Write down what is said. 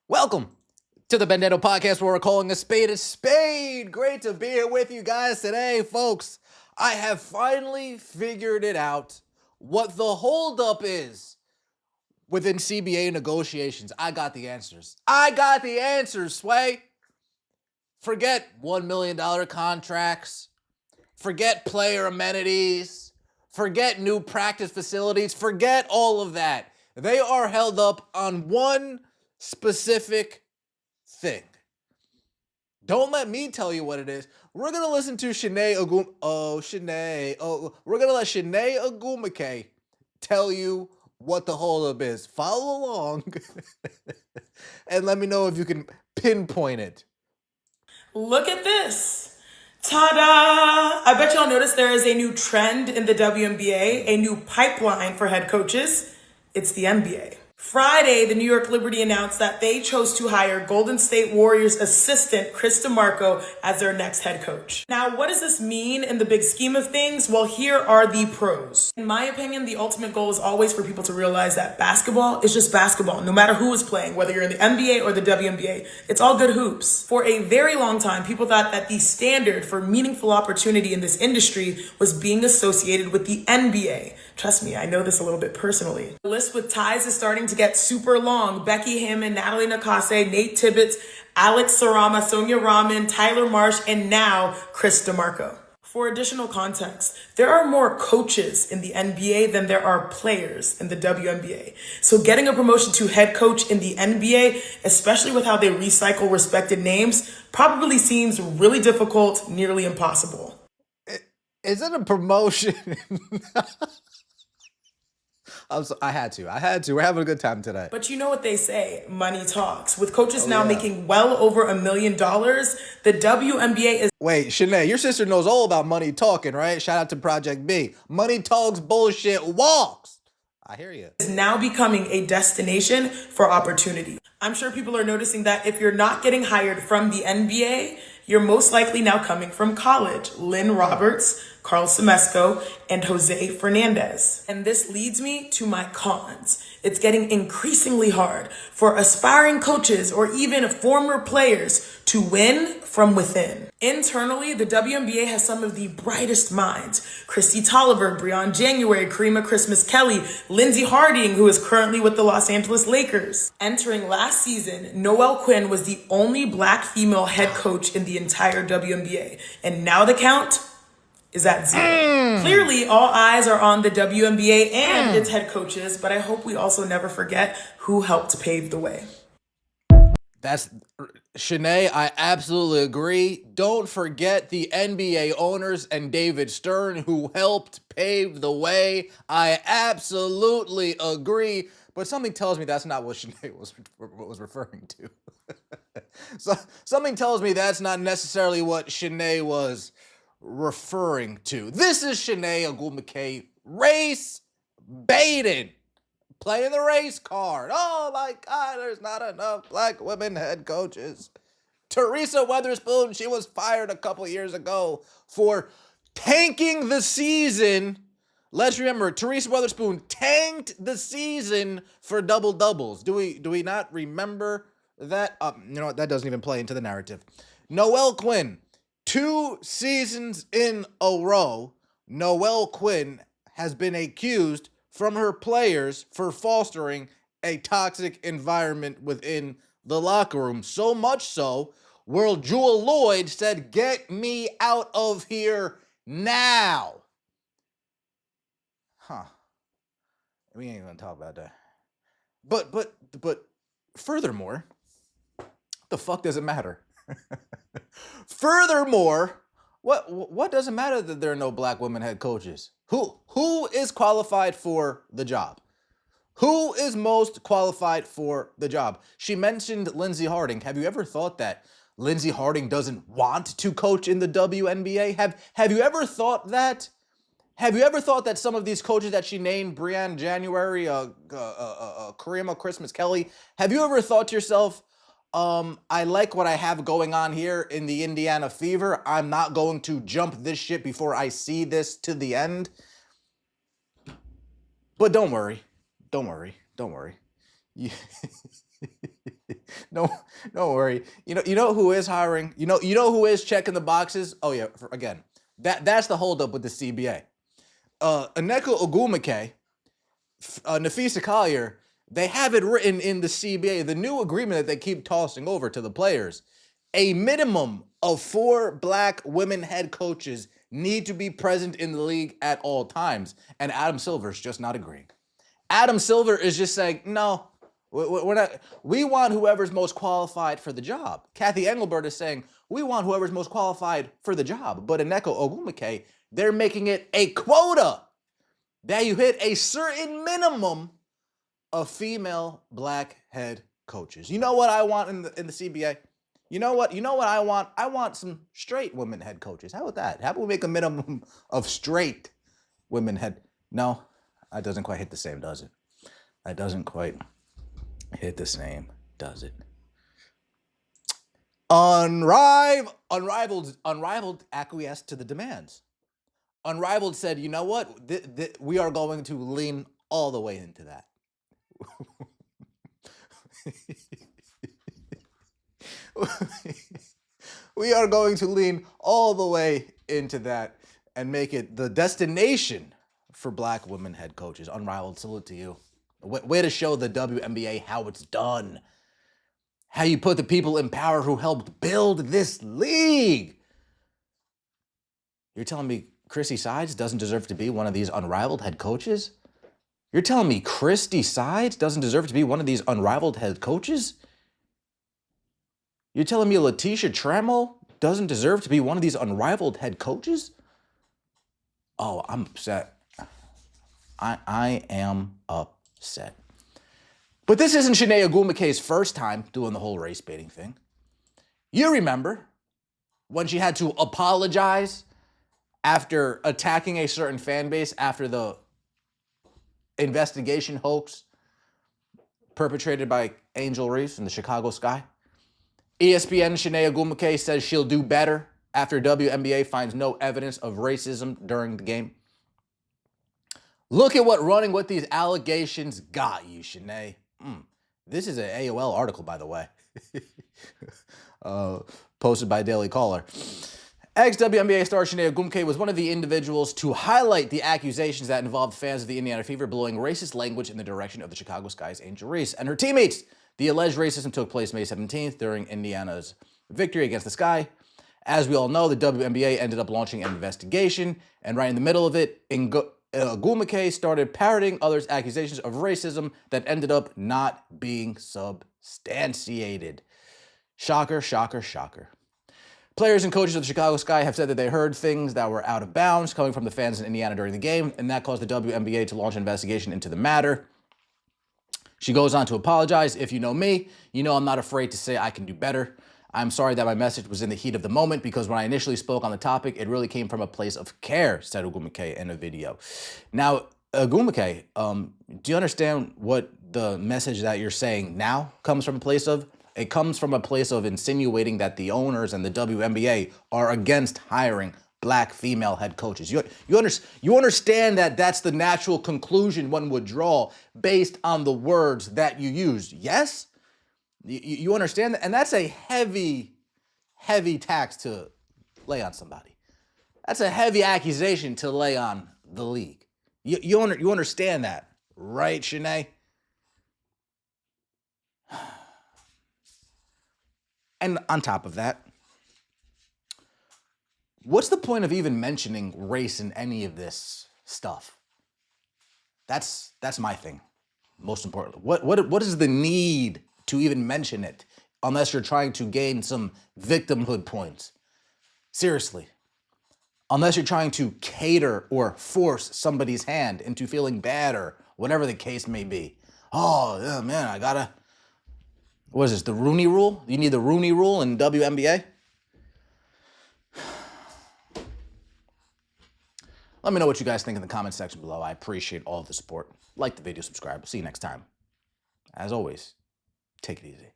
Welcome to the Bandito Podcast, where we're calling a spade a spade. Great to be here with you guys today, folks. I have finally figured it out what the holdup is within CBA negotiations. I got the answers. Sway. Forget $1 million contracts. Forget player amenities. Forget new practice facilities. Forget all of that. They are held up on one specific thing. Don't let me tell you what it is. We're gonna listen to we're gonna let Chiney Ogwumike tell you what the holdup is. Follow along and let me know if you can pinpoint it. Look at this. Ta-da! I bet y'all noticed there is a new trend in the WNBA, a new pipeline for head coaches. It's the NBA. Friday, the New York Liberty announced that they chose to hire Golden State Warriors assistant Chris DeMarco as their next head coach. Now, what does this mean in the big scheme of things? Well, here are the pros. In my opinion, the ultimate goal is always for people to realize that basketball is just basketball, no matter who is playing, whether you're in the NBA or the WNBA. It's all good hoops. For a very long time, people thought that the standard for meaningful opportunity in this industry was being associated with the NBA. Trust me, I know this a little bit personally. The list with ties is starting to get super long. Becky Hammon, Natalie Nakase, Nate Tibbetts, Alex Sarama, Sonia Rahman, Tyler Marsh, and now Chris DeMarco. For additional context, there are more coaches in the NBA than there are players in the WNBA. So getting a promotion to head coach in the NBA, especially with how they recycle respected names, probably seems really difficult, nearly impossible. Is it a promotion? I had to. We're having a good time today. But you know what they say, money talks. With coaches making well over $1 million, the WNBA is... Wait, Chiney, your sister knows all about money talking, right? Shout out to Project B. Money talks, bullshit walks. I hear you. Is now becoming a destination for opportunity. I'm sure people are noticing that if you're not getting hired from the NBA, you're most likely now coming from college. Lynn Roberts, Carl Semesco, and Jose Fernandez. And this leads me to my cons. It's getting increasingly hard for aspiring coaches or even former players to win from within. Internally, the WNBA has some of the brightest minds. Christy Tolliver, Breon January, Karima Christmas Kelly, Lindsey Harding, who is currently with the Los Angeles Lakers. Entering last season, Noelle Quinn was the only Black female head coach in the entire WNBA. And now the count is at 0. Clearly, all eyes are on the WNBA and its head coaches, but I hope we also never forget who helped pave the way. That's Chiney, I absolutely agree. Don't forget the NBA owners and David Stern who helped pave the way. I absolutely agree. But something tells me that's not what Chiney was referring to. So something tells me that's not necessarily what Chiney was referring to. This is Chiney Ogwumike race baiting. Playing the race card. Oh my God, there's not enough Black women head coaches. Teresa Weatherspoon, she was fired a couple years ago for tanking the season. Let's remember, Teresa Weatherspoon tanked the season for double-doubles. Do we not remember that? You know what, that doesn't even play into the narrative. Noelle Quinn, 2 seasons in a row, Noelle Quinn has been accused from her players for fostering a toxic environment within the locker room. So much so, World Jewel Lloyd said, "Get me out of here now." We ain't gonna talk about that. But furthermore, the fuck does it matter? Furthermore, what does it matter that there are no Black women head coaches? Who is qualified for the job? Who is most qualified for the job? She mentioned Lindsey Harding. Have you ever thought that Lindsey Harding doesn't want to coach in the WNBA? Have you ever thought that? Have you ever thought that some of these coaches that she named, Breon January, Karima Christmas Kelly, have you ever thought to yourself, I like what I have going on here in the Indiana Fever. I'm not going to jump this shit before I see this to the end. But don't worry. don't worry. You know who is hiring? You know who is checking the boxes? Oh yeah, again, that's the holdup with the CBA. Aneka Ogwumike, Nafisa Collier, they have it written in the CBA, the new agreement that they keep tossing over to the players. A minimum of 4 black women head coaches need to be present in the league at all times. And Adam Silver's just not agreeing. Adam Silver is just saying, no, we're not. We want whoever's most qualified for the job. Kathy Engelbert is saying, we want whoever's most qualified for the job. But Aneka Ogwumike, they're making it a quota that you hit a certain minimum of female black head coaches. You know what I want in the CBA? You know what I want? I want some straight women head coaches. How about that? How about we make a minimum of straight women head? No, that doesn't quite hit the same, does it? That doesn't quite hit the same, does it? Unrivaled acquiesced to the demands. Unrivaled said, you know what? We are going to lean all the way into that. We are going to lean all the way into that and make it the destination for black women head coaches. Unrivaled, salute to you. Way to show the WNBA how it's done. How you put the people in power who helped build this league. You're telling me Chrissy Sides doesn't deserve to be one of these unrivaled head coaches? You're telling me Christy Sides doesn't deserve to be one of these unrivaled head coaches? You're telling me Letitia Trammell doesn't deserve to be one of these unrivaled head coaches? Oh, I'm upset. I am upset. But this isn't Chiney Ogwumike's first time doing the whole race baiting thing. You remember when she had to apologize after attacking a certain fan base after the investigation hoax perpetrated by Angel Reese in the Chicago Sky? ESPN Chiney Ogwumike says she'll do better after WNBA finds no evidence of racism during the game. Look at what running with these allegations got you, Chiney. This is an AOL article, by the way, posted by Daily Caller. Ex-WNBA star Chiney Ogwumike was one of the individuals to highlight the accusations that involved fans of the Indiana Fever blowing racist language in the direction of the Chicago Sky's Angel Reese and her teammates. The alleged racism took place May 17th during Indiana's victory against the Sky. As we all know, the WNBA ended up launching an investigation, and right in the middle of it, Ogwumike started parroting others' accusations of racism that ended up not being substantiated. Shocker, shocker, shocker. Players and coaches of the Chicago Sky have said that they heard things that were out of bounds coming from the fans in Indiana during the game, and that caused the WNBA to launch an investigation into the matter. She goes on to apologize. If you know me, you know I'm not afraid to say I can do better. I'm sorry that my message was in the heat of the moment because when I initially spoke on the topic, it really came from a place of care, said Ogwumike in a video. Now, Ogwumike, do you understand what the message that you're saying now comes from a place of? It comes from a place of insinuating that the owners and the WNBA are against hiring black female head coaches. You understand that that's the natural conclusion one would draw based on the words that you used, yes? You understand that? And that's a heavy, heavy tax to lay on somebody. That's a heavy accusation to lay on the league. You understand that, right, Chiney? And on top of that, what's the point of even mentioning race in any of this stuff? That's my thing, most importantly. What is the need to even mention it unless you're trying to gain some victimhood points? Seriously. Unless you're trying to cater or force somebody's hand into feeling bad or whatever the case may be. Oh, yeah, man, I gotta... What is this, the Rooney Rule? You need the Rooney Rule in WNBA? Let me know what you guys think in the comment section below. I appreciate all of the support. Like the video, subscribe. See you next time. As always, take it easy.